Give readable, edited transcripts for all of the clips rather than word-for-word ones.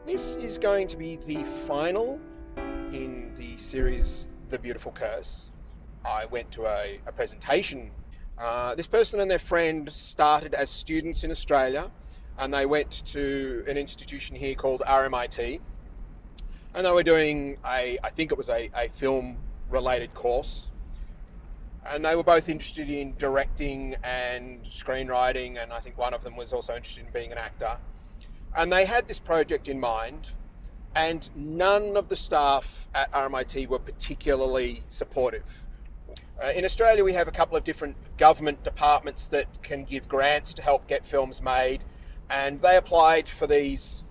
This is going to be the final in the series The Beautiful Curse. I went to a presentation. This person and their friend started as students in Australia, and they went to an institution here called RMIT, and they were doing I think it was a film related course, and they were both interested in directing and screenwriting, and I think one of them was also interested in being an actor. And they had this project in mind, and none of the staff at RMIT were particularly supportive. In Australia, we have a couple of different government departments that can give grants to help get films made, and they applied for these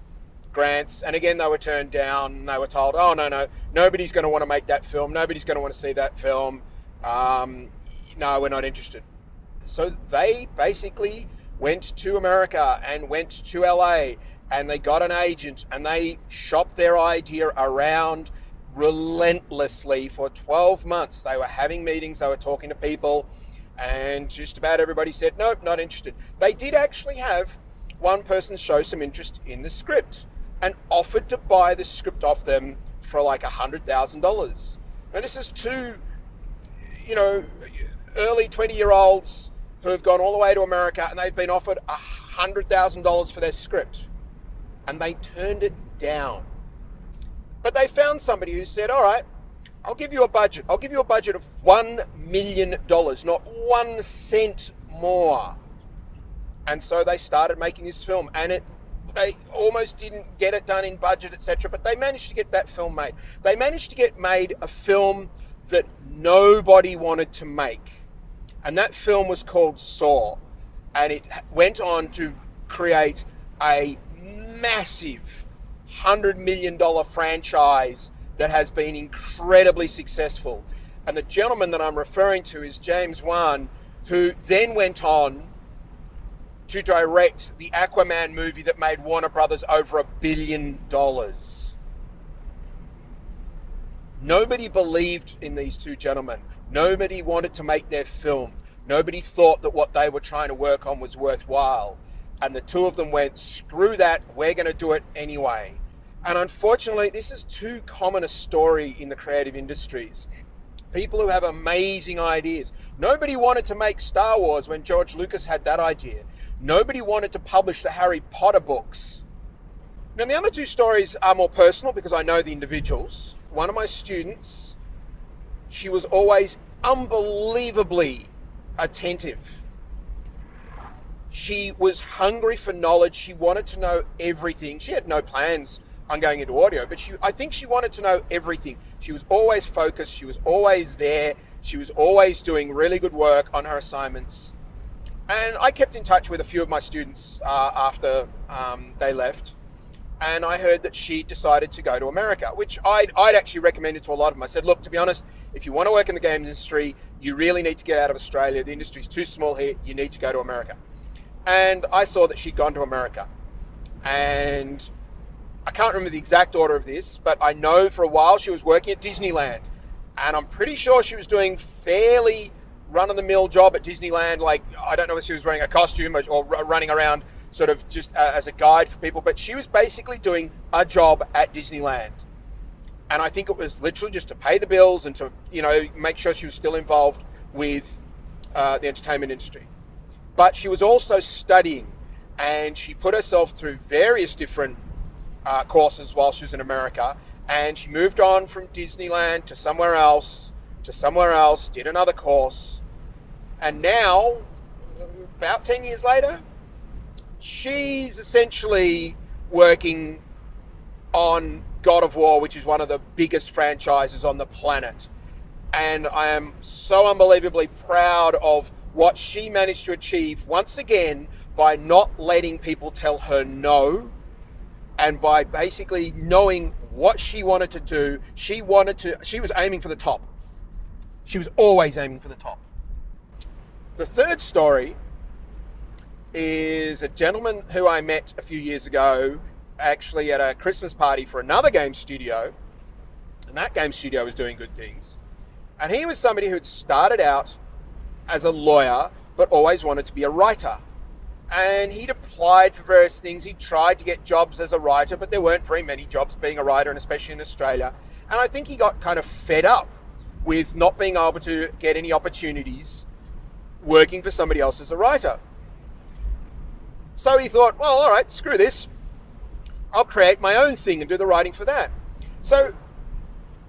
grants, and again they were turned down. They were told, oh no, nobody's going to want to make that film, nobody's going to want to see that film, no, we're not interested. So they basically went to America and went to LA, and they got an agent and they shopped their idea around relentlessly for 12 months. They were having meetings, they were talking to people, and just about everybody said, nope, not interested. They did actually have one person show some interest in the script and offered to buy the script off them for like $100,000. Now this is two, early 20-year-olds who have gone all the way to America, and they've been offered $100,000 for their script, and they turned it down. But they found somebody who said, all right, I'll give you a budget. I'll give you a budget of $1 million, not 1 cent more. And so they started making this film, and they almost didn't get it done in budget, etc., but they managed to get that film made. They managed to get made a film that nobody wanted to make. And that film was called Saw, and it went on to create a massive $100 million franchise that has been incredibly successful. And the gentleman that I'm referring to is James Wan, who then went on to direct the Aquaman movie that made Warner Brothers over $1 billion. Nobody believed in these two gentlemen. Nobody wanted to make their film. Nobody thought that what they were trying to work on was worthwhile. And the two of them went, screw that, we're going to do it anyway. And unfortunately, this is too common a story in the creative industries. People who have amazing ideas. Nobody wanted to make Star Wars when George Lucas had that idea. Nobody wanted to publish the Harry Potter books. Now, the other two stories are more personal because I know the individuals. One of my students, she was always unbelievably attentive. She was hungry for knowledge. She wanted to know everything. She had no plans on going into audio, but I think she wanted to know everything. She was always focused. She was always there. She was always doing really good work on her assignments. And I kept in touch with a few of my students after they left. And I heard that she decided to go to America, which I'd actually recommended to a lot of them. I said, look, to be honest, if you want to work in the game industry, you really need to get out of Australia. The industry's too small here. You need to go to America. And I saw that she'd gone to America. And I can't remember the exact order of this, but I know for a while she was working at Disneyland. And I'm pretty sure she was doing fairly run-of-the-mill job at Disneyland. Like, I don't know if she was wearing a costume or running around sort of just as a guide for people, but she was basically doing a job at Disneyland. And I think it was literally just to pay the bills and to, make sure she was still involved with the entertainment industry. But she was also studying, and she put herself through various different courses while she was in America, and she moved on from Disneyland to somewhere else, did another course, and now, about 10 years later, she's essentially working on God of War, which is one of the biggest franchises on the planet. And I am so unbelievably proud of what she managed to achieve once again by not letting people tell her no, and by basically knowing what she wanted to do. She was aiming for the top. She was always aiming for the top. The third story is a gentleman who I met a few years ago, actually at a Christmas party for another game studio, and that game studio was doing good things. And he was somebody who had started out as a lawyer, but always wanted to be a writer. and he'd applied for various things. He tried to get jobs as a writer, but there weren't very many jobs being a writer, and especially in Australia. And I think he got kind of fed up with not being able to get any opportunities working for somebody else as a writer. So he thought, well, all right, screw this. I'll create my own thing and do the writing for that. So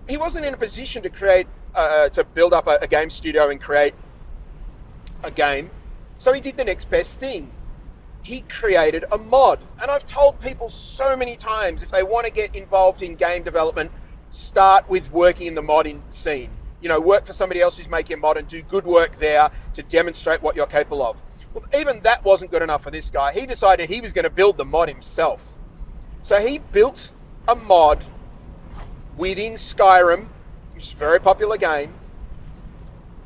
he wasn't in a position to to build up a game studio and create a game. So he did the next best thing. He created a mod. And I've told people so many times, if they want to get involved in game development, start with working in the modding scene. You know, work for somebody else who's making a mod and do good work there to demonstrate what you're capable of. Well, even that wasn't good enough for this guy. He decided he was going to build the mod himself. So he built a mod within Skyrim, which is a very popular game,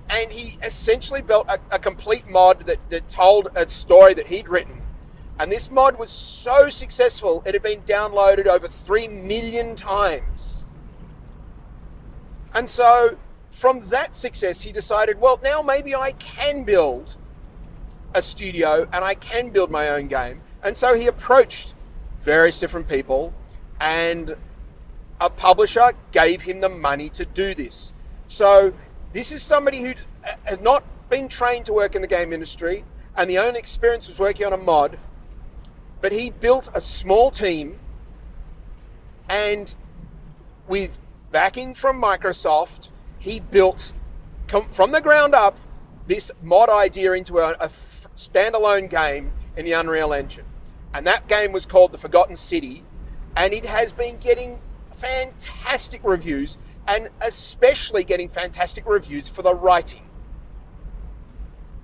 and he essentially built a complete mod that told a story that he'd written. And this mod was so successful, it had been downloaded over 3 million times. And so from that success, he decided, well, now maybe I can build a studio and I can build my own game. And so he approached various different people, and a publisher gave him the money to do this. So this is somebody who has not been trained to work in the game industry, and the only experience was working on a mod, but he built a small team, and with backing from Microsoft, he built from the ground up this mod idea into a standalone game in the Unreal Engine. And that game was called The Forgotten City, and it has been getting fantastic reviews, and especially getting fantastic reviews for the writing.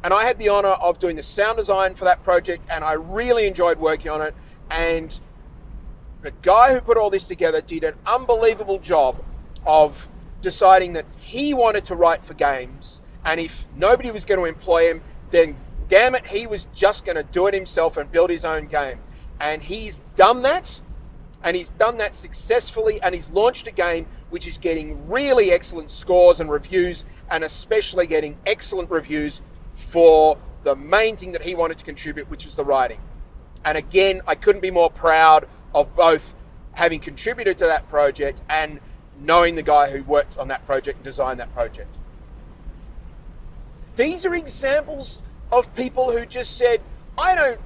And I had the honor of doing the sound design for that project, and I really enjoyed working on it. And the guy who put all this together did an unbelievable job of deciding that he wanted to write for games, and if nobody was going to employ him, then damn it, he was just going to do it himself and build his own game. And he's done that, and he's done that successfully, and he's launched a game which is getting really excellent scores and reviews, and especially getting excellent reviews for the main thing that he wanted to contribute, which was the writing. And again, I couldn't be more proud of both having contributed to that project and knowing the guy who worked on that project and designed that project. These are examples of people who just said, I don't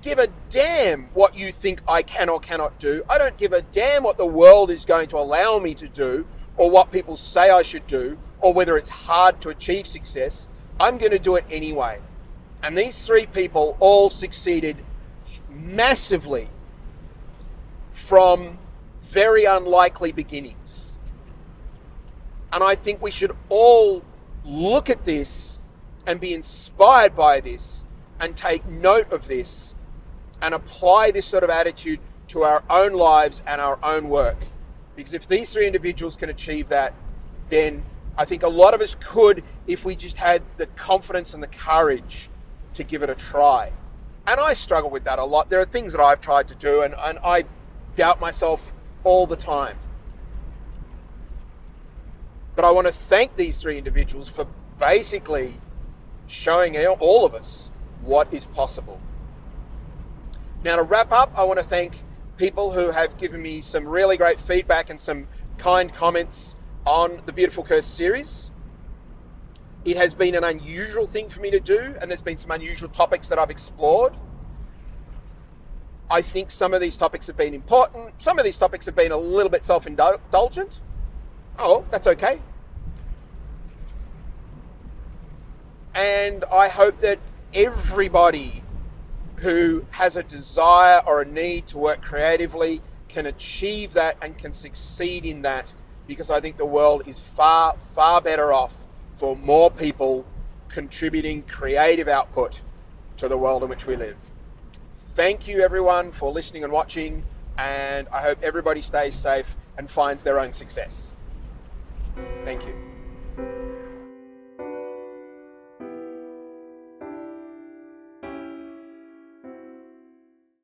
give a damn what you think I can or cannot do. I don't give a damn what the world is going to allow me to do, or what people say I should do, or whether it's hard to achieve success. I'm going to do it anyway. And these three people all succeeded massively from very unlikely beginnings. And I think we should all look at this and be inspired by this and take note of this and apply this sort of attitude to our own lives and our own work. Because if these three individuals can achieve that, then I think a lot of us could, if we just had the confidence and the courage to give it a try. And I struggle with that a lot. There are things that I've tried to do, and I doubt myself all the time. But I want to thank these three individuals for basically showing all of us what is possible. Now, to wrap up, I want to thank people who have given me some really great feedback and some kind comments on the Beautiful Curse series. It has been an unusual thing for me to do, and there's been some unusual topics that I've explored. I think some of these topics have been important. Some of these topics have been a little bit self-indulgent. Oh, that's okay. And I hope that everybody who has a desire or a need to work creatively can achieve that and can succeed in that, because I think the world is far, far better off for more people contributing creative output to the world in which we live. Thank you everyone for listening and watching, and I hope everybody stays safe and finds their own success. Thank you.